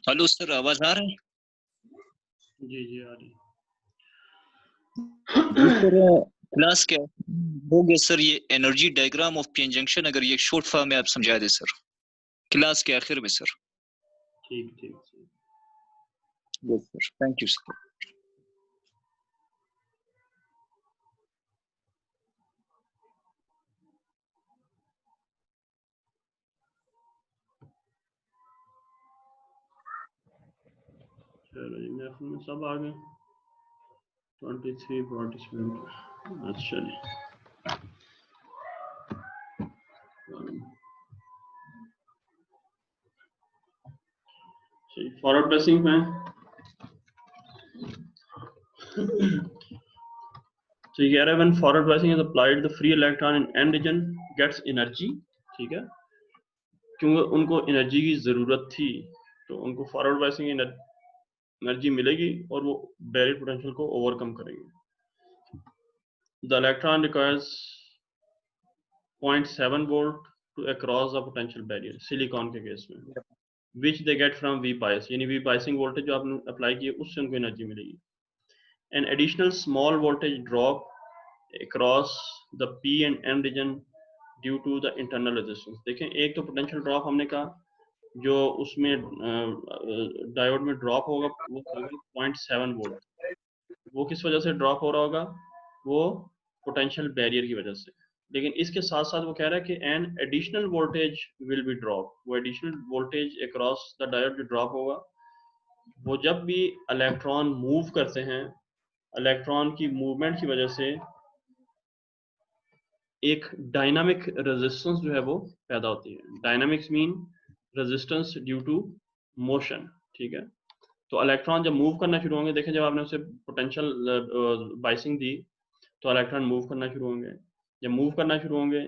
Hello sir, आवाज आ रहा है? जी जी आ रही। जी सर, क्लास क्या हो गया सर? ये energy diagram of PN junction, अगर ये शॉर्ट फॉर्म में आप समझा दें सर, क्लास के आखिर में सर। ठीक ठीक ठीक। Yes sir, thank you sir. चलो जी, महफिल में सब आ गए। 23 पार्टिसिपेंट। अच्छा जी, फॉरवर्ड प्रेसिंग में तो ये कह रहा है when forward pressing is applied the free electron in N region gets energy. ठीक है, क्योंकि उनको एनर्जी की जरूरत थी तो उनको फॉरवर्ड प्रेसिंग एनर्जी मिलेगी और वो बैरियर पोटेंशियल को ओवरकम करेंगे। The electron requires 0.7 volt to across the potential barrier silicon के केस में, which they get from V bias, यानी V biasing वोल्टेज जो आपने अप्लाई की है उससे उनको एनर्जी मिलेगी। An additional small voltage drop across the P and N region due to the internal resistance। देखें, एक तो पोटेंशियल ड्रॉप हमने कहा जो उसमें डायोड में ड्रॉप होगा वो 0.7 वोल्ट। वो किस वजह से ड्रॉप हो रहा होगा? वो पोटेंशियल बैरियर की वजह से। लेकिन इसके साथ साथ वो कह रहा है कि an additional voltage will be drop. वो additional voltage across the diode जो ड्रॉप होगा वो जब भी इलेक्ट्रॉन मूव करते हैं, इलेक्ट्रॉन की मूवमेंट की वजह से एक डायनामिक रेजिस्टेंस जो है वो पैदा होती है। Dynamics mean resistance due to motion. ठीक है, तो इलेक्ट्रॉन जब मूव करना शुरू होंगे, देखें जब आपने उसे पोटेंशियल बाइसिंग दी तो इलेक्ट्रॉन मूव करना शुरू होंगे। जब मूव करना शुरू होंगे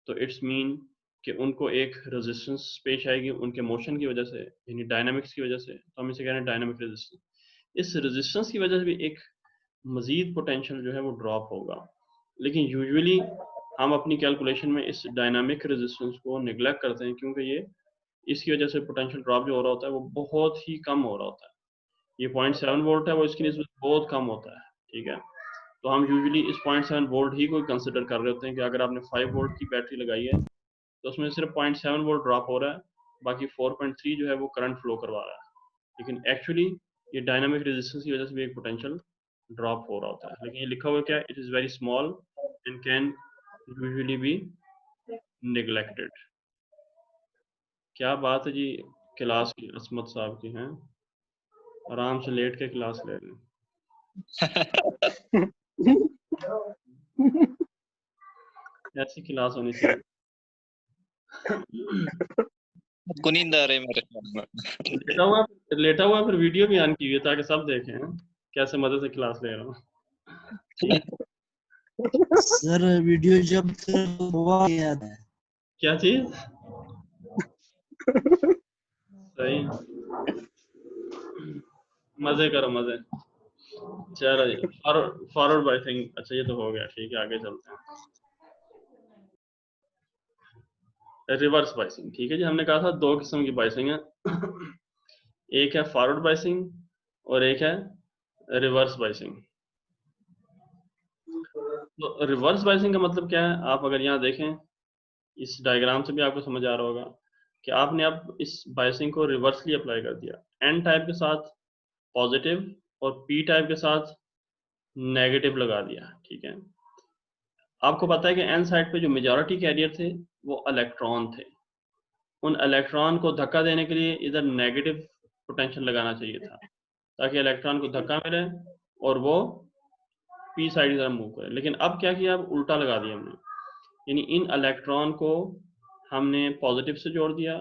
तो इट्स मीन कि उनको एक रेजिस्टेंस पेश आएगी उनके मोशन की वजह से, यानी डायनामिक्स की वजह से। तो हम इसे कह रहे हैं डायनामिक रेजिस्टेंस। इस रेजिस्टेंस की वजह से भी एक मजीद पोटेंशियल जो है वो ड्रॉप होगा। लेकिन यूजुअली हम अपनी कैलकुलेशन में इस डायनामिक रेजिस्टेंस को निगलेक्ट करते हैं क्योंकि ये इसकी वजह से पोटेंशियल ड्रॉप जो हो रहा होता है वो बहुत ही कम हो रहा होता है। ये 0.7 वोल्ट है, वो इसकी निस्बत बहुत कम होता है। ठीक है, तो हम यूजुअली इस 0.7 वोल्ट ही को कंसिडर कर रहे होते हैं कि अगर आपने 5 वोल्ट की बैटरी लगाई है तो उसमें सिर्फ 0.7 वोल्ट ड्रॉप हो रहा है, बाकी 4.3 जो है वो करंट फ्लो करवा रहा है। लेकिन एक्चुअली ये डायनामिक रेजिस्टेंस की वजह से भी एक पोटेंशियल ड्रॉप हो रहा होता है। लेकिन ये लिखा हुआ क्या है? It is very small and can usually B neglected. क्या बात है जी, क्लास की असमत साहब की हैं, आराम से लेट के क्लास ले रहे हैं। ऐसी क्लास होनी चाहिए। आपको नींद आ रही है मेरे ख्याल में। लेटा हुआ फिर वीडियो भी ऑन की हुई है ताकि सब देखें कैसे मजे से क्लास ले रहा हूँ। सर वीडियो जब हुआ याद है क्या चीज? सही, मजे करो मजे। चलो जी, फॉरवर्ड बाइसिंग, अच्छा ये तो हो गया, ठीक है, आगे चलते हैं। रिवर्स बाइसिंग, ठीक है जी, हमने कहा था दो किस्म की बाइसिंग है। एक है फॉरवर्ड बाइसिंग और एक है रिवर्स बाइसिंग। तो रिवर्स बाइसिंग का मतलब क्या है, आप अगर यहाँ देखें इस डायग्राम से भी आपको समझ आ रहा होगा कि आपने अब इस बाइसिंग को रिवर्सली अप्लाई कर दिया। एन टाइप के साथ पॉजिटिव और पी टाइप के साथ नेगेटिव लगा दिया, ठीक है। आपको पता है कि एन साइड पे जो मेजॉरिटी कैरियर थे वो इलेक्ट्रॉन थे। उन इलेक्ट्रॉन को धक्का देने के लिए इधर नेगेटिव पोटेंशियल लगाना चाहिए था ताकि इलेक्ट्रॉन को धक्का मिले और वो पी साइड की तरफ मूव करे। लेकिन अब क्या किया, अब उल्टा लगा दिया हमने, यानी इन इलेक्ट्रॉन को हमने पॉजिटिव से जोड़ दिया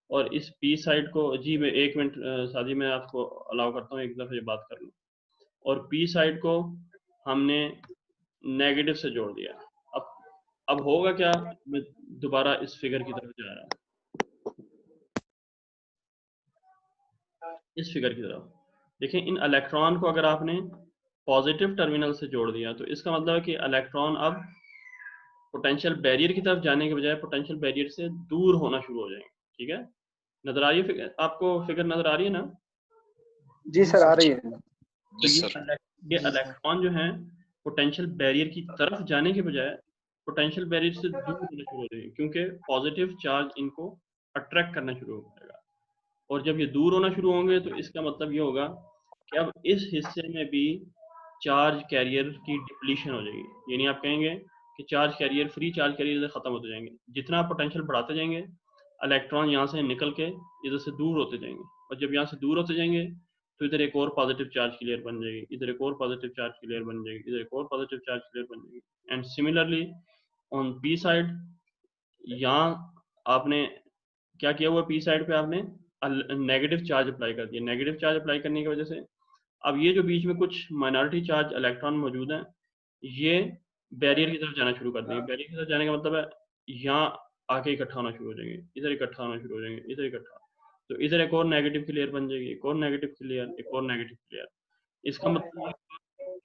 और इस पी साइड को, जी मैं एक मिनट शादी में आपको अलाउ करता हूँ, एक दफ़ा ये बात कर लूँ, और पी साइड को हमने नेगेटिव से जोड़ दिया। अब होगा क्या, मैं दोबारा इस फिगर की तरफ जा रहा हूँ, इस फिगर की तरफ देखें। इन इलेक्ट्रॉन को अगर आपने पॉजिटिव टर्मिनल से जोड़ दिया तो इसका मतलब है कि इलेक्ट्रॉन अब पोटेंशियल बैरियर की तरफ जाने के बजाय पोटेंशियल बैरियर से दूर होना शुरू हो जाएंगे, ठीक है। नजर आ रही है फिगर, आपको फिगर नजर आ रही है ना? जी सर, आ रही है। तो जी ये सर। ये इलेक्ट्रॉन जो है पोटेंशियल बैरियर की तरफ जाने के बजाय पोटेंशियल बैरियर से दूर होना शुरू हो जाएंगे, क्योंकि पॉजिटिव चार्ज इनको अट्रैक्ट करना शुरू हो जाएगा। और जब ये दूर होना शुरू होंगे तो इसका मतलब ये होगा कि अब इस हिस्से में भी चार्ज कैरियर की डिप्लीशन हो जाएगी। यानी आप कहेंगे कि charge carrier, free charge carrier खत्म होते जाएंगे। जितना आप पोटेंशियल बढ़ाते जाएंगे इलेक्ट्रॉन यहाँ से निकल के इधर से दूर होते जाएंगे, और जब यहाँ से दूर होते जाएंगे तो इधर एक और पॉजिटिव चार्ज की लेयर बन जाएगी, इधर एक और पॉजिटिव चार्ज की लेयर बन जाएगी, इधर एक और पॉजिटिव चार्ज की लेयर बन जाएगी। And similarly on P side, यहाँ आपने क्या किया हुआ, पी साइड पे आपने नेगेटिव चार्ज अप्लाई कर दिया। नेगेटिव चार्ज अप्लाई करने की वजह से अब ये जो बीच में कुछ माइनॉरिटी चार्ज इलेक्ट्रॉन मौजूद हैं, ये बैरियर की तरफ जाना शुरू कर देंगे। बैरियर की तरफ जाने का मतलब है यहाँ आके इकट्ठा होना शुरू हो जाएंगे, इधर इकट्ठा होना शुरू हो जाएंगे, इधर इकट्ठा, तो इधर एक और नेगेटिव की लेयर बन जाएगी, एक और नेगेटिव की लेयर, एक और नेगेटिव की लेयर। इसका मतलब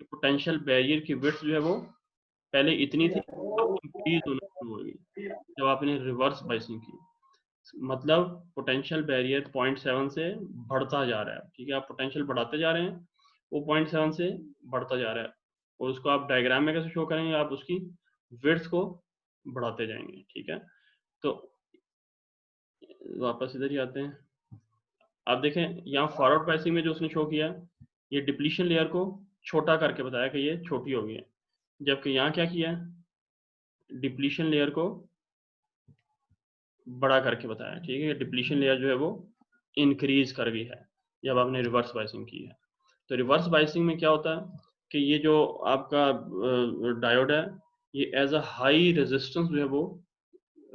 पोटेंशियल बैरियर की विड्थ जो है वो पहले इतनी थी, अब इंक्रीज होना शुरू होगी जब आपने रिवर्स बाइसिंग की। मतलब पोटेंशियल बैरियर 0.7 से बढ़ता जा रहा है, ठीक है। आप पोटेंशियल बढ़ाते जा रहे हैं, वो 0.7 से बढ़ता जा रहा है, और उसको आप डायग्राम में कैसे शो करेंगे, आप उसकी विड्थ को बढ़ाते जाएंगे, ठीक है। तो वापस इधर ही आते हैं। आप देखें यहाँ फॉरवर्ड बाइसिंग में जो उसने शो किया, ये डिप्लीशन लेयर को छोटा करके बताया कि ये छोटी हो गई है, जबकि यहाँ क्या किया, डिप्लीशन लेयर को बड़ा करके बताया, ठीक है। डिप्लीशन लेयर जो है वो इंक्रीज कर गई है जब आपने रिवर्स बाइसिंग की है। तो रिवर्स बाइसिंग में क्या होता है कि ये जो आपका डायोड है, ये एज अ हाई रेजिस्टेंस जो है वो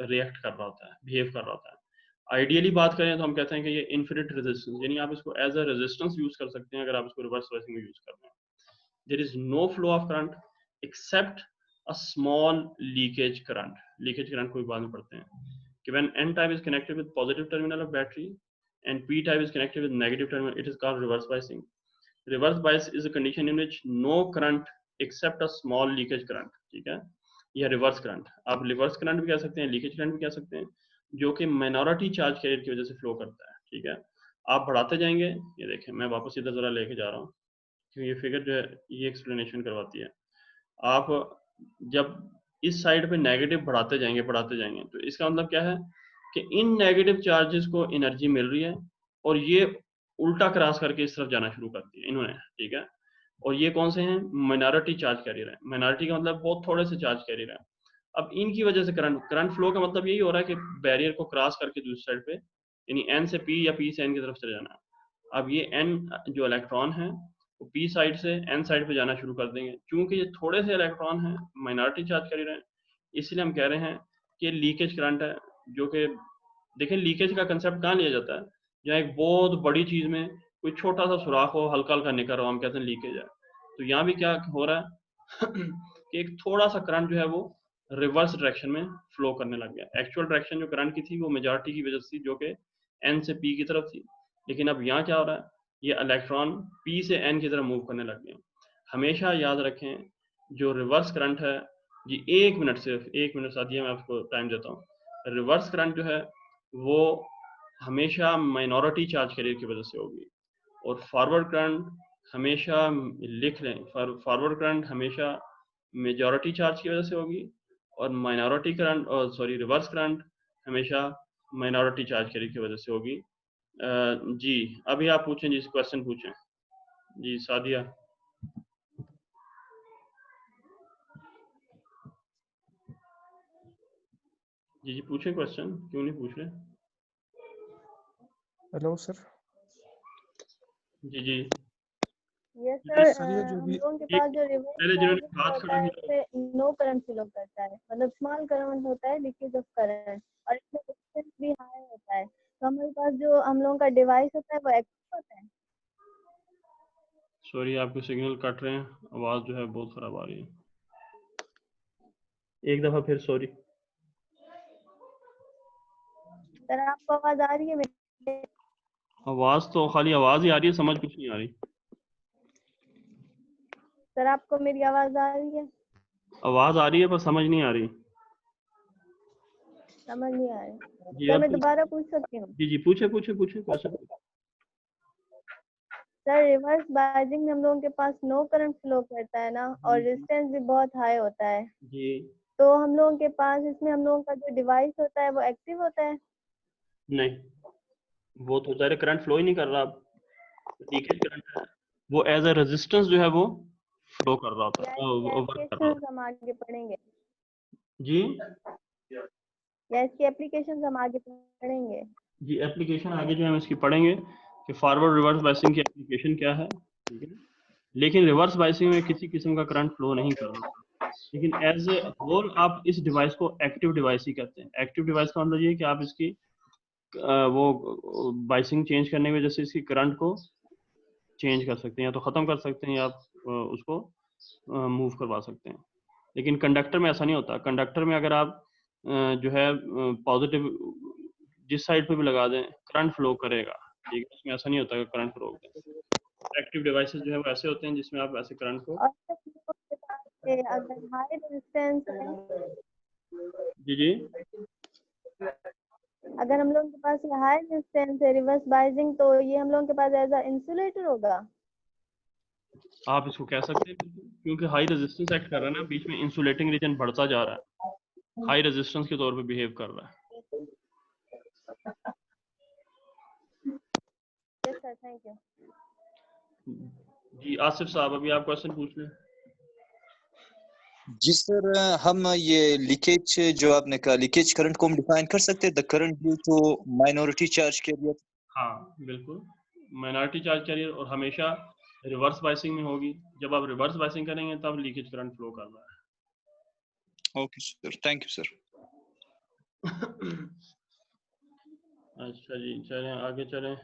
रिएक्ट कर रहा होता है, बिहेव कर रहा होता है। आइडियली बात करें तो हम कहते हैं कि ये इन्फिनिट रेजिस्टेंस, यानी आप इसको एज अ रेजिस्टेंस यूज कर सकते हैं अगर आप इसको रिवर्स बाइसिंग में यूज करते हैं। There is no flow of current except a small leakage current. Leakage current को भी बाद में पढ़ते हैं कि when n type is connected with positive terminal of battery and p type is connected with negative terminal, it is called reverse biasing. Reverse bias is a condition in which no current except a small leakage current, ठीक है, या reverse current. आप reverse current भी कह सकते हैं, leakage current भी कह सकते हैं, जो कि माइनॉरिटी चार्ज कैरियर की वजह से फ्लो करता है, ठीक है। आप बढ़ाते जाएंगे, ये देखें मैं वापस इधर जरा लेके जा रहा हूँ क्योंकि ये फिगर जो है ये एक्सप्लेनेशन करवाती है। आप जब इस साइड पे नेगेटिव बढ़ाते जाएंगे तो इसका मतलब क्या है कि इन नेगेटिव चार्जेस को एनर्जी मिल रही है और ये उल्टा क्रॉस करके इस तरफ जाना शुरू कर दिया इन्होंने, ठीक है। और ये कौन से हैं, माइनॉरिटी चार्ज कैरियर है। माइनॉरिटी का मतलब बहुत थोड़े से चार्ज कैरियर है। अब इनकी वजह से करंट फ्लो का मतलब यही हो रहा है कि बैरियर को क्रॉस करके दूसरी साइड पे, यानी एन से पी या पी से एन की तरफ चले जाना है। अब ये एन जो इलेक्ट्रॉन है वो पी साइड से एन साइड पे जाना शुरू कर देंगे। चूंकि ये थोड़े से इलेक्ट्रॉन हैं, माइनॉरिटी चार्ज कैरियर हैं, इसलिए हम कह रहे हैं कि लीकेज करंट है। जो कि देखें लीकेज का कंसेप्ट कहाँ लिया जाता है, जहाँ एक बहुत बड़ी चीज में कोई छोटा सा सुराख हो, हल्का हल्का निकल रहा हो, हम कहते हैं लीकेज है। तो यहाँ भी क्या हो रहा है कि एक थोड़ा सा करंट जो है वो रिवर्स डायरेक्शन में फ्लो करने लग गया। एक्चुअल डायरेक्शन जो करंट की थी वो मेजॉरिटी की वजह से थी, जो कि एन से पी की तरफ थी। लेकिन अब यहाँ क्या हो रहा है, ये इलेक्ट्रॉन P से N की तरफ मूव करने लग गए। हमेशा याद रखें जो रिवर्स करंट है जी, 1 मिनट, सिर्फ 1 मिनट साथ, मैं आपको टाइम देता हूँ। रिवर्स करंट जो है वो हमेशा माइनॉरिटी चार्ज कैरियर की वजह से होगी, और फॉरवर्ड करंट हमेशा, लिख लें, फॉरवर्ड करंट हमेशा मेजॉरिटी चार्ज की वजह से होगी, और माइनॉरिटी करंट, और सॉरी रिवर्स करंट हमेशा माइनॉरिटी चार्ज कैरियर की वजह से होगी। जी अभी आप पूछें जी, क्वेश्चन पूछें जी। सादिया जी पूछें क्वेश्चन, क्यों नहीं पूछ रहे? Hello sir. जी यस Yes, सर, ये जो हम भी लोगों के पास जो रिवर्स पहले जिन्होंने बाइसिंग हाथ होता खड़ा है किया, इससे नो करंट फ्लो करता है, मतलब स्मॉल करंट होता है, लीकेज ऑफ करंट, और इसमें रेजिस्टेंस भी हाई होता है। तो हमारे पास जो हम लोगों का डिवाइस होता है वो एक्टिव होता है। सॉरी आपके सिग्नल कट रहे हैं, आवाज जो है बहुत खराब आ रही है। एक दफा फिर सॉरी। सर आपको आवाज आ रही है मेरी? आवाज तो खाली आवाज ही आ रही है, समझ कुछ नहीं आ रही। सर आपको मेरी आवाज आ रही है? आवाज आ रही है पर समझ नहीं आ रही। समझ नहीं आ रही। जी सर आप मैं दोबारा पूछ सकती हूँ? जी पूछे क्वेश्चन। सर रिवर्स बाइसिंग में हम लोगों के पास नो करंट फ्लो करता है ना, और रेजिस्टेंस भी बहुत हाई होता है, जी तो हम लोगों के पास इसमें हम लोगों का जो डिवाइस होता है वो एक्टिव होता है? नहीं, वो तो ज़ाहिर करंट फ्लो ही नहीं कर रहा, लीकेज करंट है, वो एज ए रेजिस्टेंस जो है वो फ्लो कर रहा होता है, वर्क कर रहा होता एप्लीकेशन हम आगे पढ़ेंगे, है। जी या इसकी एप्लीकेशन हम आगे पढ़ेंगे? जी एप्लीकेशन आगे जो है हम इसकी पढ़ेंगे कि फॉरवर्ड रिवर्स बाइसिंग की एप्लीकेशन क्या है, ठीक है। लेकिन रिवर्स बाइसिंग में किसी किस्म का करंट फ्लो नहीं कर रहा, लेकिन एज ए होल आप इस डिवाइस को एक्टिव डिवाइस ही कहते हैं। एक्टिव डिवाइस का मतलब ये है कि आप इसकी वो बाइसिंग चेंज करने की वजह से इसकी करंट को चेंज कर सकते हैं, या तो ख़त्म कर सकते हैं, या आप उसको मूव करवा सकते हैं। लेकिन कंडक्टर में ऐसा नहीं होता। कंडक्टर में अगर आप जो है पॉजिटिव जिस साइड पे भी लगा दें करंट फ्लो करेगा, ठीक है। उसमें ऐसा नहीं होता कि करंट फ्लो होता है। एक्टिव डिवाइसेस जो है वो ऐसे होते हैं जिसमें आप ऐसे करंट को और सर हम लोगों के पास अगर हाई रेजिस्टेंस है, जी अगर हम लोगों के पास हाई रेजिस्टेंस है रिवर्स बाइसिंग, तो ये हम लोगों के पास एज अ इंसुलेटर होगा? आप इसको कह सकते हैं, क्योंकि हाई रेजिस्टेंस एक्ट कर रहा है ना, बीच में इंसुलेटिंग रीजन बढ़ता जा रहा है, हाई रेजिस्टेंस के तौर पे बिहेव कर रहा है। Yes sir, thank you. जी आसिफ साहब अभी आप क्वेश्चन पूछ लें। जी सर, हम ये लीकेज जो आपने कहा, लीकेज करंट को हम डिफाइन कर सकते हैं, the current due to minority charge carrier. हाँ बिल्कुल, माइनॉरिटी चार्ज कैरियर, और हमेशा रिवर्स बाइसिंग में होगी। जब आप रिवर्स बाइसिंग करेंगे तब लीकेज करंट फ्लो कर रहा है। Okay sir, thank you sir. अच्छा जी चलें आगे चलें।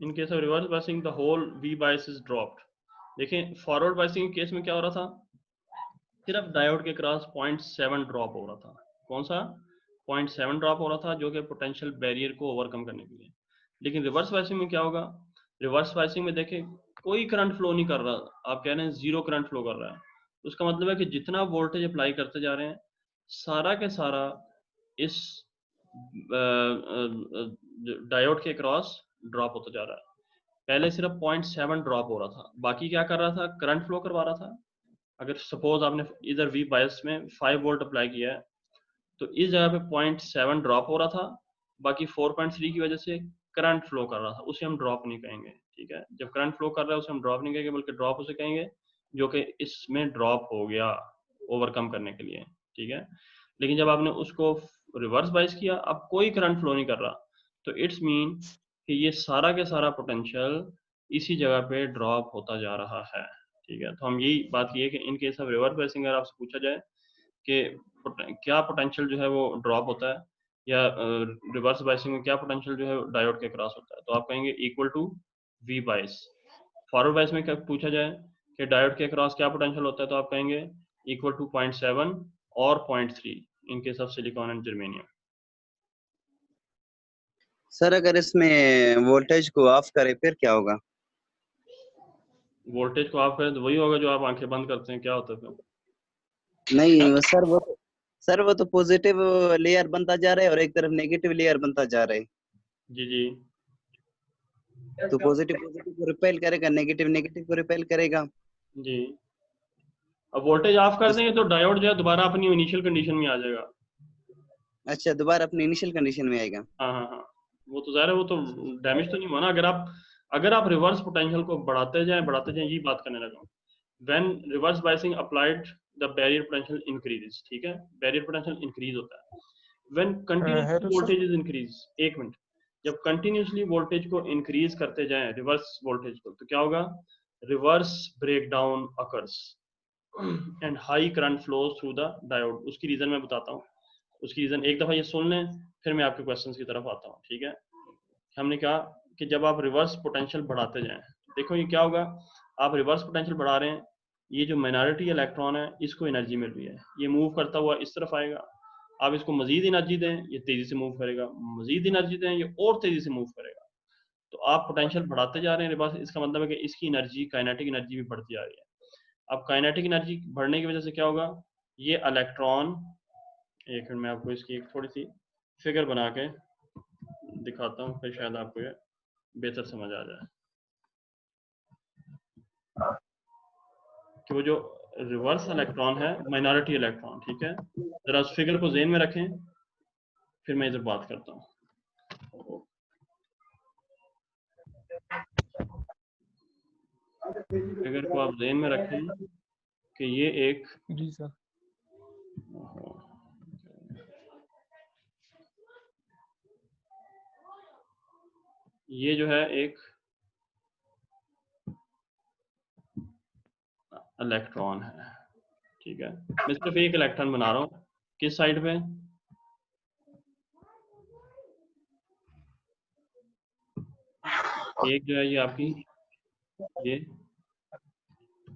In case of reverse biasing the whole V bias is dropped. देखें फॉरवर्ड बाइसिंग के केस में क्या हो रहा था, सिर्फ डायोड के क्रॉस 0.7 ड्रॉप हो रहा था। कौन सा 0.7 ड्रॉप हो रहा था, जो कि पोटेंशियल बैरियर को ओवरकम करने के लिए। लेकिन रिवर्स बाइसिंग में क्या होगा, रिवर्स बाइसिंग में देखें कोई करंट फ्लो नहीं कर रहा, आप कह रहे हैं जीरो करंट फ्लो कर रहा है। उसका मतलब है कि जितना वोल्टेज अप्लाई करते जा रहे हैं सारा के सारा इस डायोड के क्रॉस ड्रॉप होता जा रहा है। पहले सिर्फ 0.7 ड्रॉप हो रहा था, बाकी क्या कर रहा था, करंट फ्लो करवा रहा था। अगर सपोज आपने इधर वी बायस में 5 वोल्ट अप्लाई किया है, तो इस जगह पे 0.7 ड्रॉप हो रहा था, बाकी 4.3 की वजह से करंट फ्लो कर रहा था, उसे हम ड्रॉप नहीं कहेंगे, ठीक है। जब करंट फ्लो कर रहा है उसे हम ड्रॉप नहीं कहेंगे, बल्कि ड्रॉप उसे कहेंगे जो कि इसमें ड्रॉप हो गया ओवरकम करने के लिए, ठीक है। लेकिन जब आपने उसको रिवर्स बाइस किया, अब कोई करंट फ्लो नहीं कर रहा, तो इट्स मीन कि ये सारा के सारा पोटेंशियल इसी जगह पे ड्रॉप होता जा रहा है, ठीक है। तो हम यही बात की है कि इन केस ऑफ रिवर्स बाइसिंग अगर आपसे पूछा जाए कि क्या पोटेंशियल जो है वो ड्रॉप होता है, या रिवर्स बाइसिंग में क्या पोटेंशियल जो है डायोड के क्रॉस होता है, तो आप कहेंगे इक्वल टू वी बाइस। फॉरवर्ड बाइस में क्या पूछा जाए कि डायोड के क्रॉस क्या पोटेंशियल होता है, तो आप कहेंगे इक्वल टू 0.7 और 0.3 इन case of silicon and germanium. Sir अगर इसमें वोल्टेज को ऑफ करे फिर क्या होगा? वोल्टेज को ऑफ करें तो वही होगा जो आप आंखें बंद करते हैं, क्या होता है फिर? नहीं सर वो तो पॉजिटिव लेयर बनता जा रहा है और एक तरफ नेगेटिव लेयर बनता जा रहा है। जी जी। तो पॉजिटिव को रिपेल करेगा, नेगेटिव नेगेटिव को रिपेल करेगा। जी, अब वोल्टेज ऑफ कर देंगे तो डायोड जो है दोबारा अपनी इनिशियल कंडीशन में आ जाएगा। अच्छा, दोबारा अपनी इनिशियल कंडीशन में आएगा। हाँ हाँ हाँ, वो तो ज़ाहिर है, वो तो डैमेज तो नहीं हुआ ना। अगर आप रिवर्स पोटेंशियल को बढ़ाते जाएं यही बात करने लगा हूँ। When reverse biasing applied the barrier potential increase, ठीक है, बैरियर पोटेंशियल इंक्रीज होता है when continuously voltage is increase. एक मिनट, जब कंटिन्यूसली वोल्टेज को इंक्रीज करते जाएं रिवर्स वोल्टेज को, तो क्या होगा? Reverse breakdown occurs and high current flows through the diode. उसकी रीजन मैं बताता हूँ। उसकी रीजन एक दफा ये सुन लें, फिर मैं आपके क्वेश्चंस की तरफ आता हूँ, ठीक है। हमने कहा कि जब आप रिवर्स पोटेंशियल बढ़ाते जाएं, देखो ये क्या होगा, आप रिवर्स पोटेंशियल बढ़ा रहे हैं, ये जो माइनॉरिटी इलेक्ट्रॉन है इसको एनर्जी मिल रही है, ये मूव करता हुआ इस तरफ आएगा। आप इसको मजीद एनर्जी दें, ये तेजी से मूव करेगा, मजीद एनर्जी दें, ये और तेजी से मूव करेगा। तो आप पोटेंशियल बढ़ाते जा रहे हैं रिवर्स, इसका मतलब है कि इसकी एनर्जी, काइनेटिक एनर्जी भी बढ़ती जा रही है। अब काइनेटिक एनर्जी बढ़ने की वजह से क्या होगा, ये इलेक्ट्रॉन, एक मिनट मैं आपको इसकी एक थोड़ी सी फिगर बना के दिखाता हूँ, फिर शायद आपको ये बेहतर समझ आ जाए कि वो जो रिवर्स इलेक्ट्रॉन है, माइनॉरिटी इलेक्ट्रॉन, ठीक है, जरा उस फिगर को ज़हन में रखें, फिर मैं इधर बात करता हूँ। फिगर को आप ज़हन में रखें कि ये एक, जी सर, ये जो है एक इलेक्ट्रॉन है, ठीक है। मैं सिर्फ एक इलेक्ट्रॉन बना रहा हूँ, किस साइड पे? एक जो है ये आपकी ये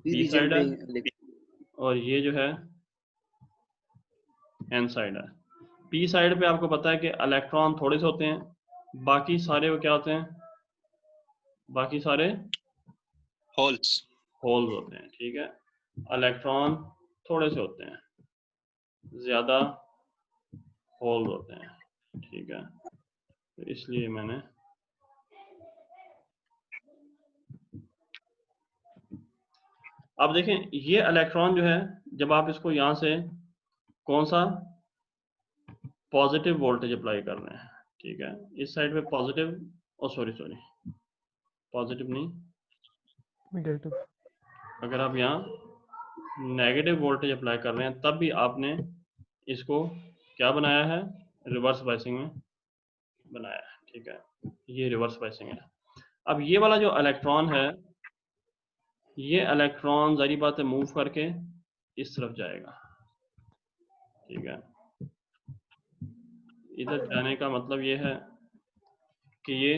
पी साइड है, और ये जो है एन साइड है। पी साइड पे आपको पता है कि इलेक्ट्रॉन थोड़े से होते हैं, बाकी सारे वो क्या होते हैं? बाकी सारे होल्स होते हैं, ठीक है। इलेक्ट्रॉन थोड़े से होते हैं, ज्यादा होल होते हैं, ठीक है। तो इसलिए मैंने अब देखें, ये इलेक्ट्रॉन जो है, जब आप इसको यहां से कौन सा पॉजिटिव वोल्टेज अप्लाई कर रहे हैं, ठीक है, इस साइड पे पॉजिटिव, ओ सॉरी पॉजिटिव नहीं, नेगेटिव, अगर आप यहाँ नेगेटिव वोल्टेज अप्लाई कर रहे हैं तब भी आपने इसको क्या बनाया है? रिवर्स बायसिंग में बनाया है, ठीक है। ये रिवर्स बायसिंग है। अब ये वाला जो इलेक्ट्रॉन है, ये इलेक्ट्रॉन जारी बात है मूव करके इस तरफ जाएगा, ठीक है। इधर जाने का मतलब ये है कि ये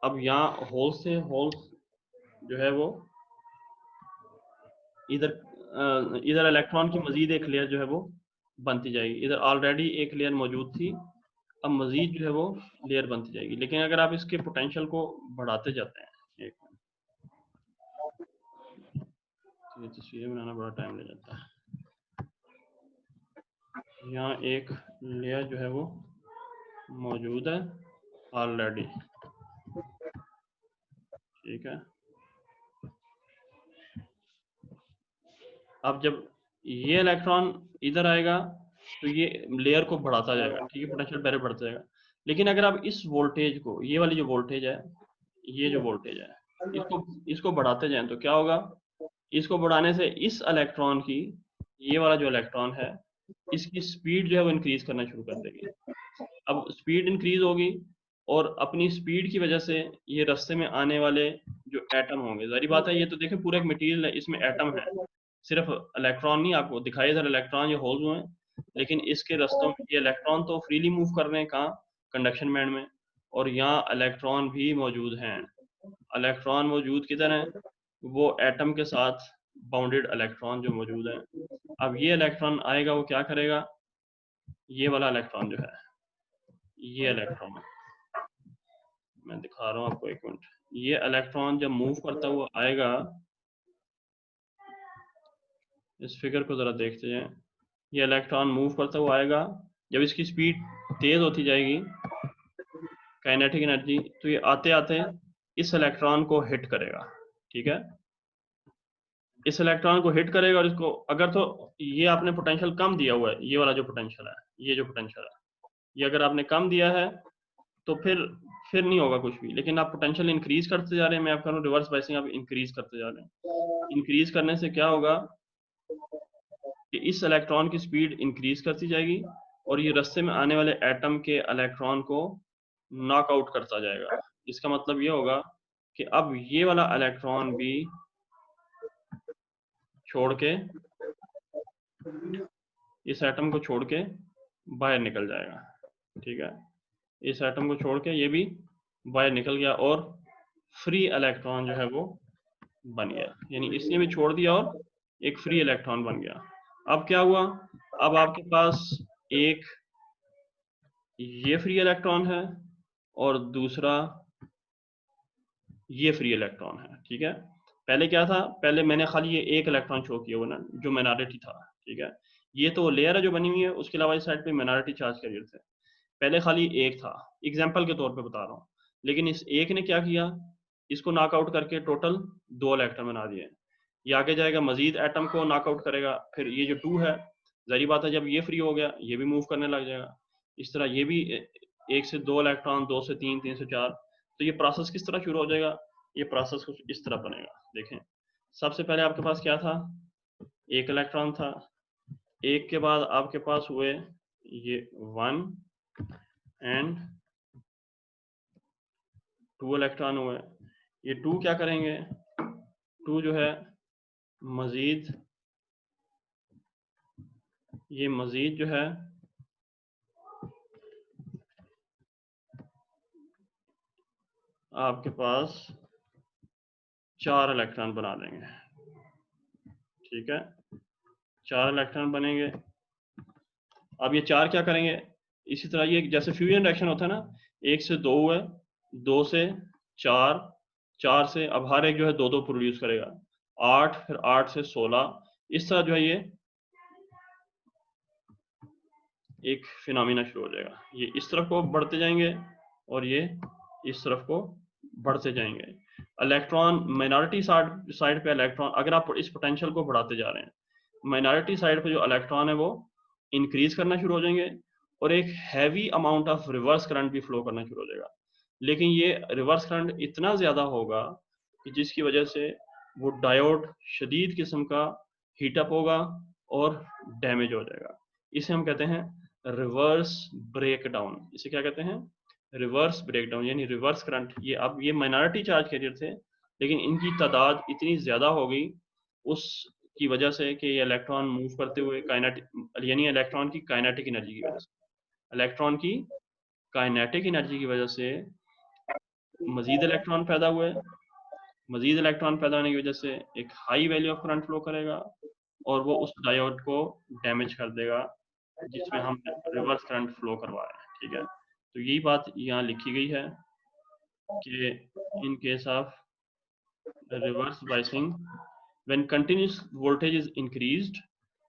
अब यहाँ होल्स से होल्स जो है वो इधर इलेक्ट्रॉन की मजीद एक लेयर जो है वो बनती जाएगी। इधर ऑलरेडी एक लेयर मौजूद थी, अब मजीद जो है वो लेयर बनती जाएगी। लेकिन अगर आप इसके पोटेंशियल को बढ़ाते जाते हैं, एक ये तस्वीरें बनाना बड़ा टाइम ले जाता है। यहाँ एक लेयर जो है वो मौजूद है ऑलरेडी, ठीक है। अब जब ये इलेक्ट्रॉन इधर आएगा तो ये लेयर को बढ़ाता जाएगा, ठीक है, पोटेंशियल बैरियर बढ़ता जाएगा। लेकिन अगर आप इस वोल्टेज को, ये वाली जो वोल्टेज है, ये जो वोल्टेज है, इसको बढ़ाते जाएं तो क्या होगा? इसको बढ़ाने से इस इलेक्ट्रॉन की, ये वाला जो इलेक्ट्रॉन है, इसकी स्पीड जो है वो इंक्रीज करना शुरू कर देगी। अब स्पीड इंक्रीज होगी और अपनी स्पीड की वजह से ये रास्ते में आने वाले जो एटम होंगे, जारी बात है, ये तो देखें पूरा एक मटेरियल है, इसमें एटम है, सिर्फ इलेक्ट्रॉन नहीं। आपको दिखाई इधर इलेक्ट्रॉन ये होल्स हुए हैं, लेकिन इसके रास्तों में ये इलेक्ट्रॉन तो फ्रीली मूव कर रहे हैं, कहाँ? कंडक्शन बैंड में। और यहाँ इलेक्ट्रॉन भी मौजूद हैं। इलेक्ट्रॉन मौजूद किधर हैं? वो एटम के साथ बाउंडेड इलेक्ट्रॉन जो मौजूद हैं। अब ये इलेक्ट्रॉन आएगा, वो क्या करेगा? ये वाला इलेक्ट्रॉन जो है, ये इलेक्ट्रॉन मैं दिखा रहा हूँ आपको, एक मिनट। ये इलेक्ट्रॉन जब मूव करता हुआ आएगा, इस फिगर को जरा देखते हैं। ये इलेक्ट्रॉन मूव करता हुआ आएगा, जब इसकी स्पीड तेज होती जाएगी काइनेटिक एनर्जी, तो ये आते आते इस इलेक्ट्रॉन को हिट करेगा, ठीक है। इस इलेक्ट्रॉन को हिट करेगा, और इसको अगर, तो ये आपने पोटेंशियल कम दिया हुआ है, ये वाला जो पोटेंशियल है, ये जो पोटेंशियल है, ये अगर आपने कम दिया है तो फिर नहीं होगा कुछ भी। लेकिन आप पोटेंशियल इंक्रीज करते जा रहे हैं, मैं आपका रिवर्स बायसिंग, आप इंक्रीज करते जा रहे हैं। इंक्रीज करने से क्या होगा कि इस इलेक्ट्रॉन की स्पीड इंक्रीज करती जाएगी, और ये रास्ते में आने वाले एटम के इलेक्ट्रॉन को नॉकआउट करता जाएगा। इसका मतलब ये होगा कि अब ये वाला इलेक्ट्रॉन भी छोड़ के, इस एटम को छोड़ के बाहर निकल जाएगा, ठीक है। इस एटम को छोड़ के ये भी बाहर निकल गया, और फ्री इलेक्ट्रॉन जो है वो बन गया, यानी इसने भी छोड़ दिया और एक फ्री इलेक्ट्रॉन बन गया। अब क्या हुआ, अब आपके पास एक ये फ्री इलेक्ट्रॉन है और दूसरा ये फ्री इलेक्ट्रॉन है, ठीक है। पहले क्या था, पहले मैंने खाली ये एक इलेक्ट्रॉन शो किया हुआ ना, जो माइनॉरिटी था, ठीक है। ये तो लेयर है जो बनी हुई है, उसके अलावा इस साइड पे माइनॉरिटी चार्ज कैरियर थे। पहले खाली एक था, एग्जाम्पल के तौर पे बता रहा हूँ। लेकिन इस एक ने क्या किया, इसको नॉकआउट करके टोटल 2 इलेक्ट्रॉन बना दिए। ये आगे जाएगा, मजीद एटम को नॉकआउट करेगा, फिर ये जो 2 है, जारी बात है जब ये फ्री हो गया ये भी मूव करने लग जाएगा। इस तरह ये भी 1 से 2 इलेक्ट्रॉन, 2 से 3, 3 से 4। तो ये प्रोसेस किस तरह शुरू हो जाएगा, ये प्रोसेस कुछ इस तरह बनेगा। देखें, सबसे पहले आपके पास क्या था, एक इलेक्ट्रॉन था, एक के बाद आपके पास हुए ये 1 एंड 2 इलेक्ट्रॉन हुए। ये 2 क्या करेंगे, 2 जो है मजीद, ये मजीद जो है आपके पास 4 इलेक्ट्रॉन बना देंगे, ठीक है। 4 इलेक्ट्रॉन बनेंगे। अब ये 4 क्या करेंगे, इसी तरह ये जैसे फ्यूजन रिएक्शन होता है ना, 1 से 2 हुए, 2 से 4, 4 से, अब हर एक जो है 2-2 प्रोड्यूस करेगा, 8, फिर 8 से 16। इस तरह जो है ये एक फिनोमिना शुरू हो जाएगा। ये इस तरफ को बढ़ते जाएंगे और ये इस तरफ को बढ़ते जाएंगे। इलेक्ट्रॉन माइनॉरिटी साइड पे इलेक्ट्रॉन, अगर आप इस पोटेंशियल को बढ़ाते जा रहे हैं, माइनॉरिटी साइड पे जो इलेक्ट्रॉन है वो इंक्रीज करना शुरू हो जाएंगे, और एक heavy amount of reverse current भी फ्लो करना शुरू हो जाएगा। लेकिन ये रिवर्स करंट इतना ज्यादा होगा कि जिसकी वजह से वो डायोड शदीद किस्म का हीटअप होगा और डैमेज हो जाएगा। इसे हम कहते हैं रिवर्स ब्रेकडाउन। इसे क्या कहते हैं, रिवर्स ब्रेकडाउन, यानी रिवर्स करंट। ये अब ये माइनॉरिटी चार्ज कैरियर थे, लेकिन इनकी तादाद इतनी ज्यादा हो गई उसकी वजह से कि ये इलेक्ट्रॉन मूव करते हुए काइनेटिक, यानी इलेक्ट्रॉन की काइनेटिक एनर्जी की वजह से, इलेक्ट्रॉन की काइनेटिक एनर्जी की वजह से मजीद इलेक्ट्रॉन पैदा हुए। मजीद इलेक्ट्रॉन पैदा होने की वजह से एक high value of current flow करेगा, और वो उस डायोड को डैमेज कर देगा जिसमें हम रिवर्स करंट फ्लो करवा रहे हैं, ठीक है। तो यही बात यहाँ लिखी गई है कि इन case of reverse biasing, when continuous voltage is increased,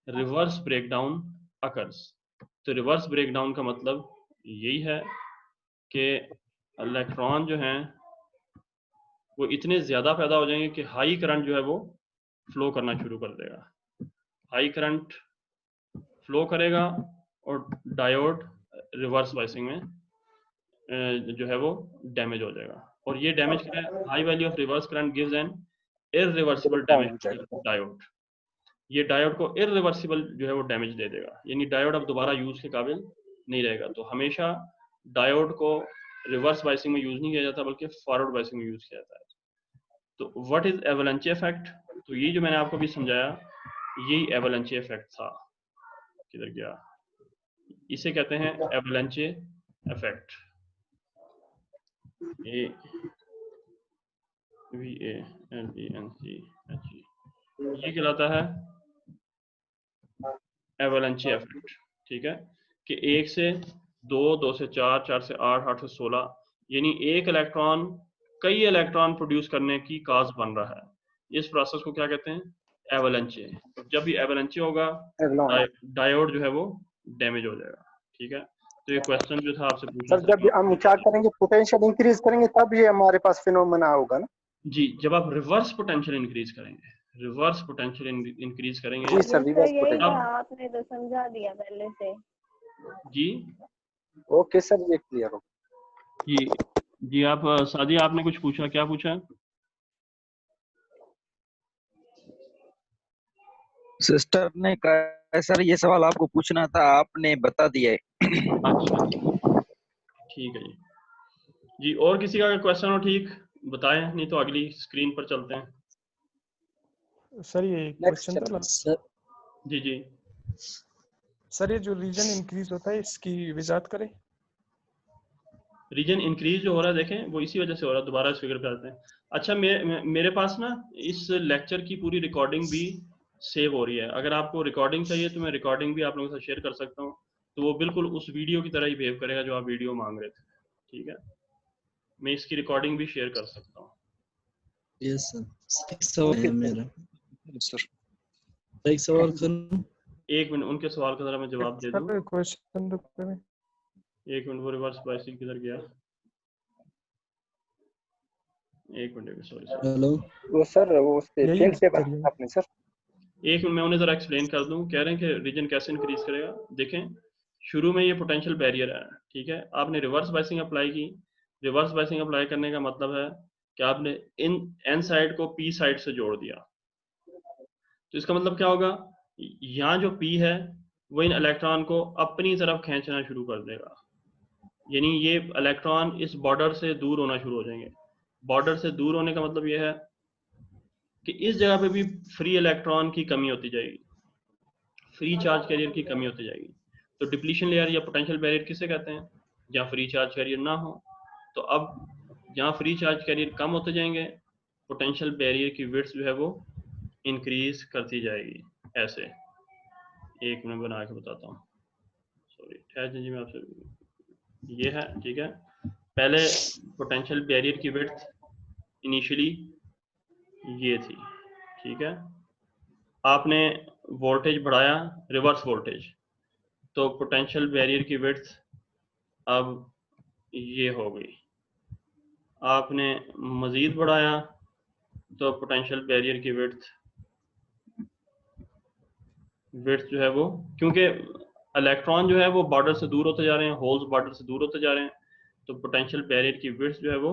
reverse breakdown occurs. तो रिवर्स ब्रेकडाउन का मतलब यही है कि इलेक्ट्रॉन जो हैं वो इतने ज्यादा पैदा हो जाएंगे कि हाई करंट जो है वो फ्लो करना शुरू कर देगा। हाई करंट फ्लो करेगा और डायोड रिवर्स बायसिंग में जो है वो डैमेज हो जाएगा। और ये डैमेज क्या है, high value of reverse current gives an irreversible damage to diode. ये डायोड को इररिवर्सिबल जो है वो डैमेज दे देगा, यानी डायोड अब दोबारा यूज के काबिल नहीं रहेगा। तो हमेशा डायोड को रिवर्स बायसिंग में यूज नहीं किया जाता, बल्कि फॉरवर्ड बायसिंग में यूज किया जाता है। तो व्हाट इज एवलांचे इफेक्ट, तो ये जो मैंने आपको भी समझाया, यही एवलांचे इफेक्ट था। किधर गया, इसे कहते हैं एवलांचे इफेक्ट, AVALANCHE। ये कहलाता है एवलांचे इफेक्ट, ठीक है। कि 1 से 2, 2 से 4, 4 से 8, 8 से 16, यानी एक इलेक्ट्रॉन कई इलेक्ट्रॉन प्रोड्यूस करने की काज बन रहा है। इस प्रोसेस को क्या कहते हैं? एवलांचे। जब भी एवलांचे होगा डायोड जो है वो डैमेज हो जाएगा। ठीक है, तो ये क्वेश्चन जो था आपसे पूछना सर जब हम क्या करेंगे, पोटेंशियल इंक्रीज करेंगे तब ये हमारे पास फिनोमेना होगा ना? जी, जब आप रिवर्स पोटेंशियल इंक्रीज करेंगे, रिवर्स पोटेंशियल इंक्रीज करेंगे। जी सर, रिवर्स यही पोटेंशियल। था, आपने तो समझा दिया पहले से। जी ओके सर, ये क्लियर हो। जी आप सादिया, आपने कुछ पूछा, क्या पूछा? सिस्टर ने कहा सर ये सवाल आपको पूछना था, आपने बता दिया है। अच्छा ठीक है जी। और किसी का क्वेश्चन हो ठीक बताएं, नहीं तो अगली स्क्रीन पर चलते हैं। सर ये क्वेश्चन था सर जी सर, ये जो रीजन इंक्रीज होता है इसकी वजाहत करें। रीजन इंक्रीज जो हो रहा है देखें, वो इसी वजह से हो रहा है। दोबारा इस फिगर पे आते हैं। अच्छा, मेरे पास ना इस लेक्चर की पूरी रिकॉर्डिंग भी सेव हो रही है। अगर आपको रिकॉर्डिंग चाहिए तो मैं रिकॉर्डिंग भी आप लोगों के साथ शेयर कर सकता हूँ। तो वो बिल्कुल उस वीडियो की तरह ही बिहेव करेगा जो आप वीडियो मांग रहे थे। ठीक है, मैं इसकी रिकॉर्डिंग भी शेयर कर सकता हूँ। यस सर, एक सवाल है मेरा। सर एक सवाल करूं? एक मिनट, उनके सवाल का जरा मैं जवाब दे दूं। सर क्वेश्चन तो करें। एक मिनट, वो रिवर्स बाइसिंग किधर गया? एक मिनट, सॉरी हेलो, वो सर वो उससे यही पेंट पे करिए। बनाया आपने सर। एक मिनट, मैं उन्हें जरा एक्सप्लेन कर दूं। कह रहे हैं कि रीजन कैसे इंक्रीज करेगा। देखें, शुरू में ये पोटेंशियल बैरियर है, ठीक है, आपने रिवर्स बाइसिंग अप्लाई की। रिवर्स बाइसिंग अप्लाई करने का मतलब है कि आपने इन एन साइड को पी साइड से जोड़ दिया। तो इसका मतलब क्या होगा? यहाँ जो पी है वो इन इलेक्ट्रॉन को अपनी तरफ खींचना शुरू कर देगा। यानी ये इलेक्ट्रॉन इस बॉर्डर से दूर होना शुरू हो जाएंगे। बॉर्डर से दूर होने का मतलब ये है कि इस जगह पे भी फ्री इलेक्ट्रॉन की कमी होती जाएगी, फ्री चार्ज कैरियर की कमी होती जाएगी। तो डिप्लीशन लेयर या पोटेंशियल बैरियर किसे कहते हैं? जहाँ फ्री चार्ज कैरियर ना हो। तो अब जहाँ फ्री चार्ज कैरियर कम होते जाएंगे, पोटेंशियल बैरियर की विड्थ जो है वो इंक्रीज करती जाएगी। ऐसे एक मिनट बना के बताता हूँ, सॉरी ठहर जी, मैं आपसे, ये है ठीक है। पहले पोटेंशियल बैरियर की विड्थ इनिशियली ये थी, ठीक है। आपने वोल्टेज बढ़ाया, रिवर्स वोल्टेज, तो पोटेंशियल बैरियर की विड्थ अब ये हो गई। आपने मजीद बढ़ाया तो पोटेंशियल बैरियर की विड्थ जो है वो, क्योंकि इलेक्ट्रॉन जो है वो बॉर्डर से दूर होते जा रहे हैं, होल्स बॉर्डर से दूर होते जा रहे हैं, तो पोटेंशियल बैरियर की विड्थ जो है वो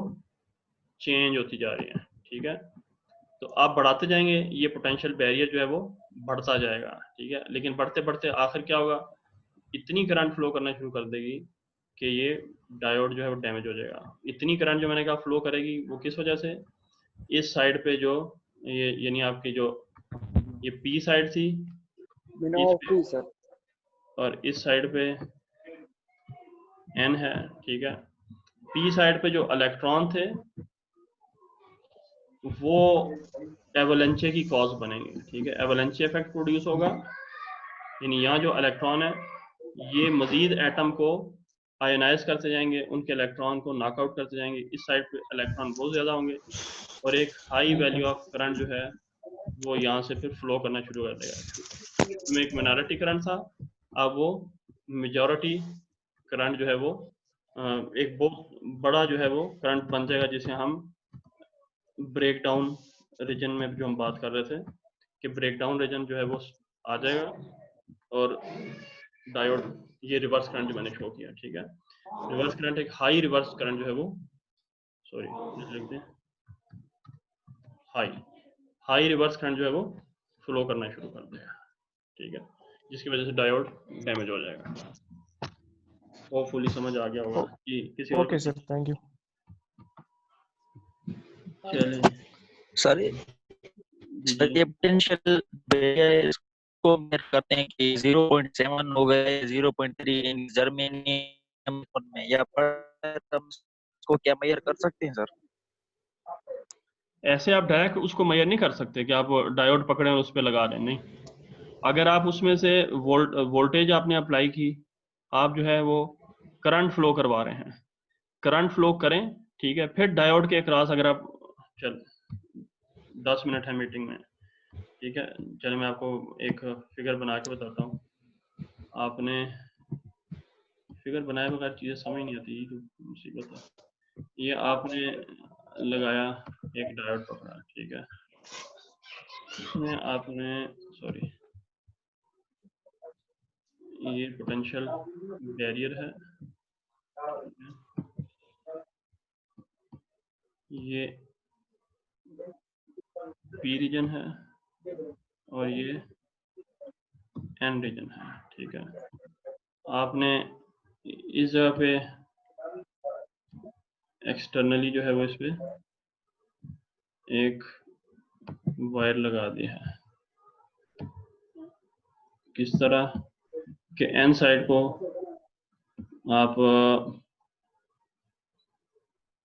चेंज होती जा रही है। ठीक है, तो आप बढ़ाते जाएंगे, ये पोटेंशियल बैरियर जो है वो बढ़ता जाएगा। ठीक है, लेकिन बढ़ते बढ़ते आखिर क्या होगा? इतनी करंट फ्लो करना शुरू कर देगी कि ये डायोड जो है वो डैमेज हो जाएगा। इतनी करंट जो मैंने कहा फ्लो करेगी, वो किस वजह से? इस साइड पे जो ये यानी आपकी जो ये पी साइड थी, सर, और इस साइड पे एन है। ठीक है, पी साइड पे जो इलेक्ट्रॉन थे वो एवलांचे की कॉज बनेंगे। ठीक है, एवलांचे इफेक्ट प्रोड्यूस होगा, यानी यहाँ जो इलेक्ट्रॉन है ये मजीद एटम को आयनाइज करते जाएंगे, उनके इलेक्ट्रॉन को नॉकआउट करते जाएंगे। इस साइड पे इलेक्ट्रॉन बहुत ज़्यादा होंगे और एक हाई वैल्यू ऑफ करंट जो है वो यहाँ से फिर फ्लो करना शुरू कर देगा। इसमें एक माइनॉरिटी करंट था, अब वो मेजॉरिटी करंट जो है वो एक बहुत बड़ा जो है वो करंट बन जाएगा, जिसे हम ब्रेक डाउन रीजन में जो हम बात कर रहे थे कि ब्रेक डाउन रीजन जो है वो आ जाएगा और डायोड, ये रिवर्स करंट जो मैंने शो किया। ठीक है, रिवर्स करंट एक हाई रिवर्स करंट जो है वो, सॉरी लिखते हैं, हाई रिवर्स करंट जो है वो फ्लो करना शुरू कर देगा। ठीक है, जिसकी वजह से डायोड डैमेज हो जाएगा। होपफुली समझ आ गया होगा जी। किसी और? Okay sir, thank you. चलिए सर ये पोटेंशियल बैरियर को मेजर करते हैं कि 0.7 हो गए, 0.3 इन जर्मेनियम में, या पर हम इसको क्या मेजर कर सकते हैं सर? ऐसे आप डायरेक्ट उसको मेजर नहीं कर सकते कि आप डायोड पकड़े और उस पर लगा दें, नहीं। अगर आप उसमें से वोल्टेज आपने अप्लाई की, आप जो है वो करंट फ्लो करवा रहे हैं, करंट फ्लो करें, ठीक है, फिर डायोड के अक्रॉस अगर आप चल 10 मिनट है मीटिंग में, ठीक है, चलो मैं आपको एक फिगर बना के बताता हूँ। आपने फिगर बनाए बगैर चीज़ें समझ नहीं आती, ये तो मुसीबत है। ये आपने लगाया एक डायोड पकड़ा, ठीक है, इसमें आपने सॉरी ये पोटेंशियल बैरियर है, ये पी रीजन है और ये एन रीजन है, ठीक है। आपने इस जगह पे एक्सटर्नली जो है वो इस पे एक वायर लगा दिया है, किस तरह के एन साइड को आप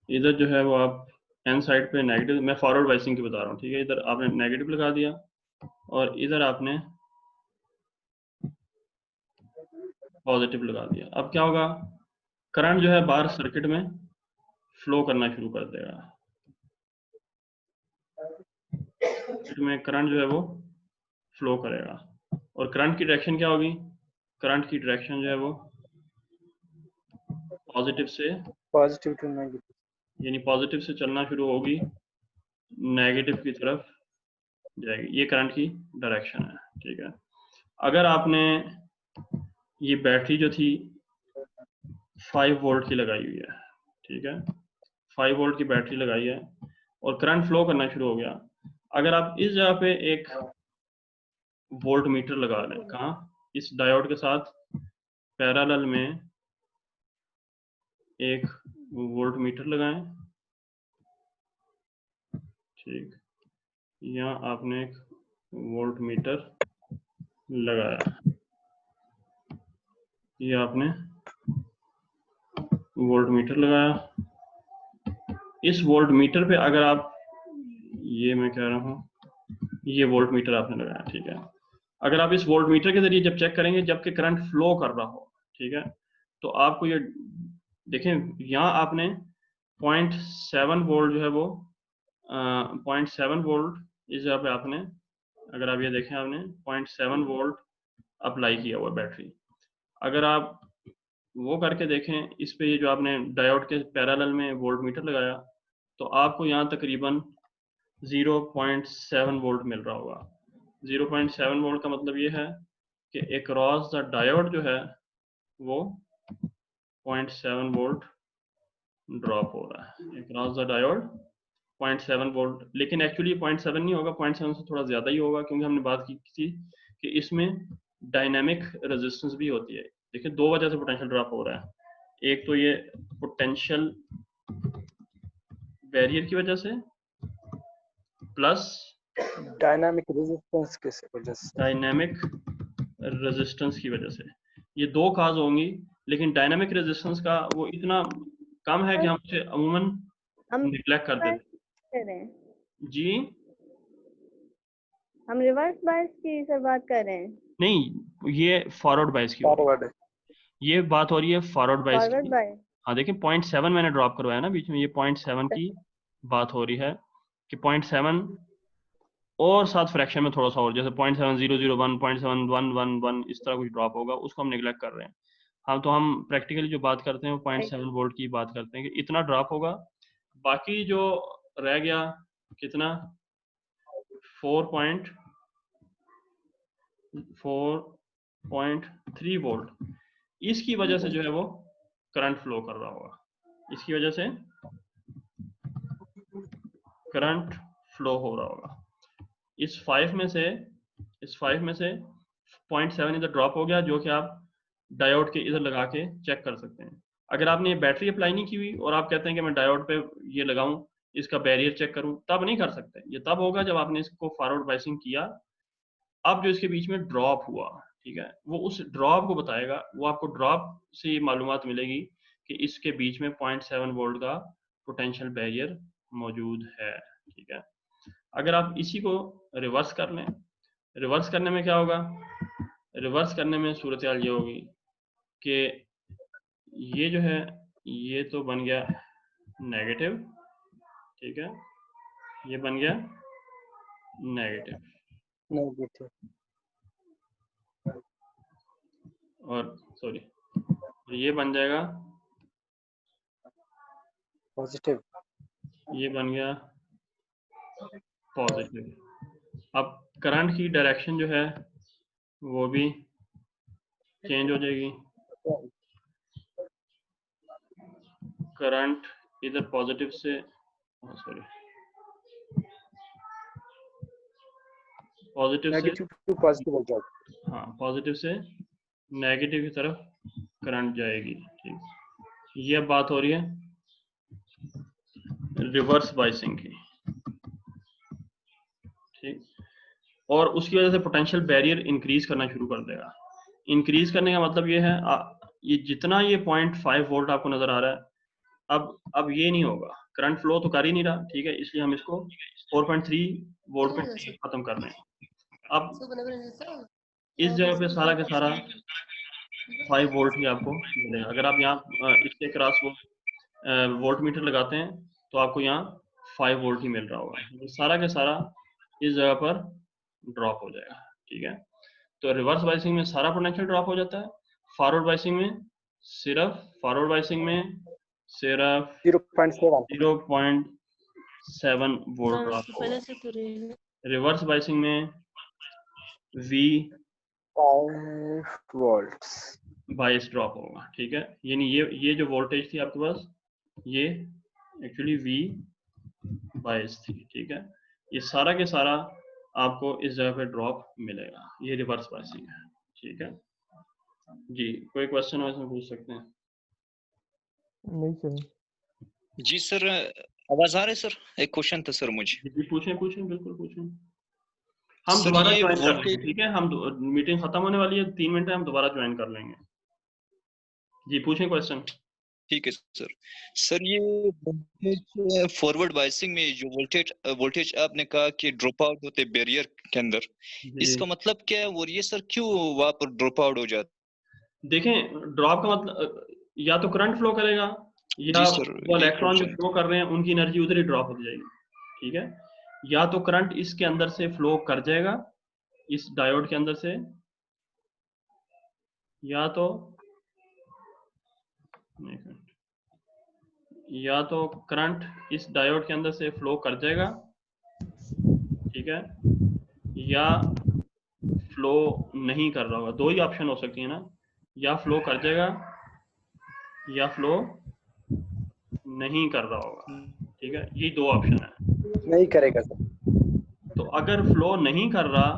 इधर जो है वो आप एन साइड पे नेगेटिव, मैं फॉरवर्ड बाइसिंग की बता रहा हूँ, ठीक है, इधर आपने नेगेटिव लगा दिया और इधर आपने पॉजिटिव लगा दिया। अब क्या होगा, करंट जो है बाहर सर्किट में फ्लो करना शुरू कर देगा, सर्किट में करंट जो है वो फ्लो करेगा और करंट की डायरेक्शन क्या होगी, करंट की डायरेक्शन जो है वो पॉजिटिव से पॉजिटिव टू नेगेटिव, यानी पॉजिटिव से चलना शुरू होगी, नेगेटिव की तरफ जाएगी, ये करंट की डायरेक्शन है, ठीक है। अगर आपने ये बैटरी जो थी 5 वोल्ट की लगाई हुई है, ठीक है, 5 वोल्ट की बैटरी लगाई है और करंट फ्लो करना शुरू हो गया, अगर आप इस जगह पे एक वोल्ट मीटर लगा लें, कहाँ, इस डायोड के साथ पैरेलल में एक वोल्ट मीटर लगाएं, ठीक, यहाँ आपने एक वोल्ट मीटर लगाया, ये आपने वोल्ट मीटर लगाया, इस वोल्ट मीटर पे अगर आप, ये मैं कह रहा हूँ, ये वोल्ट मीटर आपने लगाया, ठीक है, अगर आप इस वोल्ट मीटर के जरिए जब चेक करेंगे जबकि करंट फ्लो कर रहा हो, ठीक है, तो आपको ये देखें, यहाँ आपने 0.7 वोल्ट जो है वो 0.7 वोल्ट इस जगह पे आपने, अगर आप ये देखें, आपने 0.7 वोल्ट अप्लाई किया हुआ बैटरी, अगर आप वो करके देखें इस पे, ये जो आपने डायोड के पैरेलल में वोल्ट मीटर लगाया, तो आपको यहाँ तकरीबन 0.7 वोल्ट मिल रहा होगा। 0.7 वोल्ट का मतलब ये है कि अक्रॉस द डायोड जो है वो 0.7 वोल्ट ड्रॉप हो रहा है, अक्रॉस द डायोड 0.7 वोल्ट, लेकिन एक्चुअली 0.7 नहीं होगा, 0.7 से थोड़ा ज़्यादा ही होगा, क्योंकि हमने बात की थी कि इसमें डायनामिक रेजिस्टेंस भी होती है। देखिए, दो वजह से पोटेंशियल ड्रॉप हो रहा है, एक तो ये पोटेंशियल बैरियर की वजह से, प्लस डायनामिक रेजिस्टेंस की वजह से, डायनामिक रेजिस्टेंस की वजह से, ये दो काज होंगी, लेकिन डायनामिक रेजिस्टेंस का वो इतना कम है कि हम उसे अमूमन हम निग्लेक्ट कर देते कर रहे हैं, हैं। जी हम रिवर्स बायस की सर बात कर रहे हैं, नहीं, ये फॉरवर्ड बायस की हो रही फॉरवर्ड है, ये बात हो रही है फॉरवर्ड बायस फॉरवर्ड की। बायस। हाँ देखिए, 0.7 मैंने ड्रॉप करवाया ना बीच में, ये 0.7 की बात हो रही है कि 0.7 और साथ फ्रैक्शन में थोड़ा सा और, जैसे 0.7001 0.7111 इस तरह कुछ ड्रॉप होगा, उसको हम निगलेक्ट कर रहे हैं। हाँ, तो हम प्रैक्टिकली जो बात करते हैं वो 0.7 वोल्ट की बात करते हैं कि इतना ड्रॉप होगा, बाकी जो रह गया कितना 4.3 वोल्ट, इसकी वजह से जो है वो करंट फ्लो कर रहा होगा, इसकी वजह से करंट फ्लो हो रहा होगा। इस 5 में से 0.7 इधर ड्रॉप हो गया, जो कि आप डायोड के इधर लगा के चेक कर सकते हैं। अगर आपने ये बैटरी अप्लाई नहीं की हुई और आप कहते हैं कि मैं डायोड पे ये लगाऊं, इसका बैरियर चेक करूं, तब नहीं कर सकते। ये तब होगा जब आपने इसको फॉरवर्ड बायसिंग किया, अब जो इसके बीच में ड्रॉप हुआ, ठीक है, वो उस ड्रॉप को बताएगा, वो आपको ड्रॉप से ये मालूमात मिलेगी कि इसके बीच में 0.7 वोल्ट का पोटेंशियल बैरियर मौजूद है, ठीक है। अगर आप इसी को रिवर्स कर लें, रिवर्स करने में क्या होगा, रिवर्स करने में सूरत हाल ये होगी कि ये जो है ये तो बन गया नेगेटिव, ठीक है, ये बन गया नेगेटिव, नेगेटिव और सॉरी ये बन जाएगा पॉजिटिव। ये बन गया पॉजिटिव। अब करंट की डायरेक्शन जो है वो भी चेंज हो जाएगी। करंट इधर पॉजिटिव से सॉरी पॉजिटिव से नेगेटिव टू पॉजिटिव हो जाएगा। हाँ पॉजिटिव से नेगेटिव की तरफ करंट जाएगी। ठीक, ये बात हो रही है रिवर्स बाइसिंग की। ठीक, और उसकी वजह से पोटेंशियल बैरियर इंक्रीज करना शुरू कर देगा। इंक्रीज करने का मतलब ये है ये जितना ये 0.5 वोल्ट आपको नजर आ रहा है, अब ये नहीं होगा, करंट फ्लो तो कर ही नहीं रहा। ठीक है, इसलिए हम इसको 4.3 वोल्ट पे खत्म कर रहे हैं। अब इस जगह पे सारा के सारा 5 वोल्ट ही आपको मिलेगा। अगर आप यहाँ इसके क्रॉस वो वोल्ट मीटर लगाते हैं तो आपको यहाँ 5 वोल्ट ही मिल रहा होगा। ये सारा के सारा इस जगह पर ड्रॉप हो जाएगा। ठीक है, तो रिवर्स बाइसिंग में सारा पोटेंशियल ड्रॉप हो जाता है। फॉरवर्ड बाइसिंग में सिर्फ 0.7 वोल्ट ड्रॉप होगा। रिवर्स बाइसिंग में V 5 वोल्ट्स बाइस ड्रॉप होगा। ठीक है, यानी ये जो वोल्टेज थी आपके पास ये एक्चुअली V बाइस थी। ठीक है, ये सारा के सारा आपको इस जगह पे ड्रॉप मिलेगा। ये रिवर्स बाइसिंग है। ठीक है जी, कोई क्वेश्चन हो इसमें पूछ सकते हैं। नहीं सर। जी सर, आवाज आ रही है सर? एक क्वेश्चन था सर मुझे। जी पूछें बिल्कुल पूछें। हम सर दोबारा ये ज्वाइन कर लेंगे। वोल्टेज, ठीक है, हम मीटिंग खत्म होने वाली है, 3 मिनट है, हम दोबारा ज्वाइन कर लेंगे। जी पूछें क्वेश्चन। ठीक है सर। सर ये वोल्टेज फॉरवर्ड बाइसिंग में जो वोल्टेज आपने कहा कि ड्रॉप आउट होते बैरियर के अंदर, इसका मतलब क्या है और ये सर क्यों वहां पर ड्रॉप आउट हो जाता? देखें, ड्रॉप का मतलब या तो करंट फ्लो करेगा या जी सर, वो ये इलेक्ट्रॉन जो क्वेश्चन फ्लो कर रहे हैं उनकी एनर्जी उधर ही ड्रॉप हो जाएगी। ठीक है, या तो करंट इसके अंदर से फ्लो कर जाएगा इस डायोड के अंदर से, या तो करंट इस डायोड के अंदर से फ्लो कर जाएगा। ठीक है, या फ्लो नहीं कर रहा होगा। दो ही ऑप्शन हो सकती है ना, या फ्लो कर जाएगा या फ्लो नहीं कर रहा होगा। ठीक है, ये दो ऑप्शन है। नहीं करेगा सर। तो अगर फ्लो नहीं कर रहा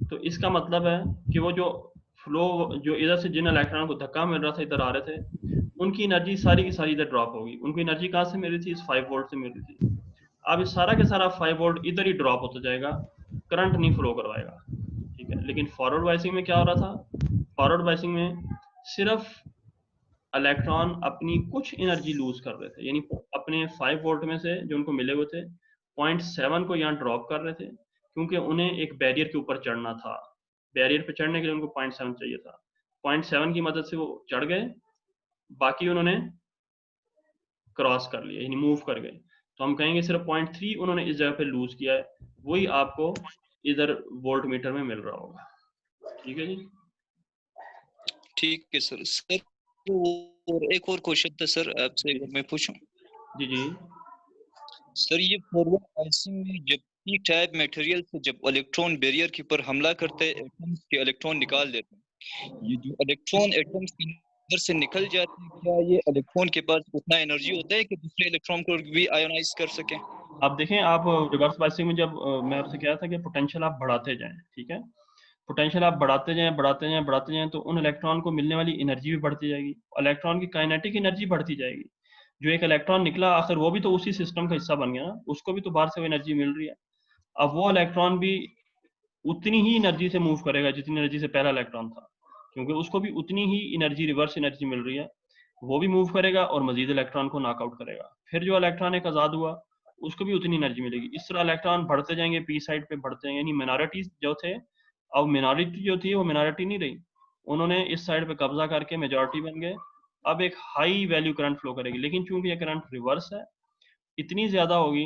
तो इसका मतलब है कि वो जो फ्लो जो इधर से जिन इलेक्ट्रॉन को धक्का मिल रहा था इधर आ रहे थे, उनकी एनर्जी सारी की सारी इधर ड्रॉप होगी। उनको एनर्जी कहाँ से मिल रही थी? इस 5 वोल्ट से मिल रही थी। अब इस सारा के सारा 5 वोल्ट इधर ही ड्रॉप होता जाएगा, करंट नहीं फ्लो करवाएगा। ठीक है, लेकिन फॉरवर्ड बाइसिंग में क्या हो रहा था? फॉरवर्ड बाइसिंग में सिर्फ इलेक्ट्रॉन अपनी कुछ एनर्जी लूज कर रहे थे, यानी अपने 5 वोल्ट में से जो उनको मिले हुए थे 0.7 को यहाँ ड्रॉप कर रहे थे, क्योंकि उन्हें एक बैरियर के ऊपर चढ़ना था। बैरियर पे चढ़ने के लिए उनको 0.7 चाहिए था। 0.7 की मदद से वो चढ़ गए, बाकी उन्होंने क्रॉस कर लिया, यानी मूव कर गए। तो हम कहेंगे सिर्फ 0.3 उन्होंने इस जगह पे लूज किया है, वही आपको इधर वोल्ट मीटर में मिल रहा होगा। ठीक है जी, ठीक है सर। सर और एक और क्वेश्चन था सर आपसे, अगर मैं पूछूं। जी जी सर ये फॉरवर्ड बाइसिंग में जब पी टाइप मटेरियल से जब इलेक्ट्रॉन बैरियर के ऊपर हमला करते हैं, एटम्स के इलेक्ट्रॉन निकाल देते हैं, ये जो इलेक्ट्रॉन एटम्स के अंदर से निकल जाते हैं, क्या ये इलेक्ट्रॉन के पास उतना एनर्जी होता है कि दूसरे इलेक्ट्रॉन को भी आयोनाइज कर सके? अब देखें, आप रिवर्स बाइसिंग में जब मैं आपसे कह रहा था कि पोटेंशियल आप बढ़ाते जाएं। ठीक है, पोटेंशियल आप बढ़ाते जाएं तो उन इलेक्ट्रॉन को मिलने वाली एनर्जी भी बढ़ती जाएगी, इलेक्ट्रॉन की काइनेटिक एनर्जी बढ़ती जाएगी। जो एक इलेक्ट्रॉन निकला आखिर वो भी तो उसी सिस्टम का हिस्सा बन गया ना, उसको भी तो बाहर से वो एनर्जी मिल रही है। अब वो इलेक्ट्रॉन भी उतनी ही एनर्जी से मूव करेगा जितनी एनर्जी से पहला इलेक्ट्रॉन था, क्योंकि उसको भी उतनी ही एनर्जी, रिवर्स एनर्जी मिल रही है। वो भी मूव करेगा और मजीद इलेक्ट्रॉन को नॉकआउट करेगा। फिर जो इलेक्ट्रॉन एक आज़ाद हुआ उसको भी उतनी एनर्जी मिलेगी। इस तरह इलेक्ट्रॉन बढ़ते जाएंगे, पी साइड पे बढ़ते जाएंगे, यानी मिनॉरिटी जो थे, अब मिनॉरिटी जो थी वो मिनॉरिटी नहीं रही, उन्होंने इस साइड पे कब्जा करके मेजॉरिटी बन गए। अब एक हाई वैल्यू करंट फ्लो करेगी, लेकिन चूंकि ये करंट रिवर्स है, इतनी ज्यादा होगी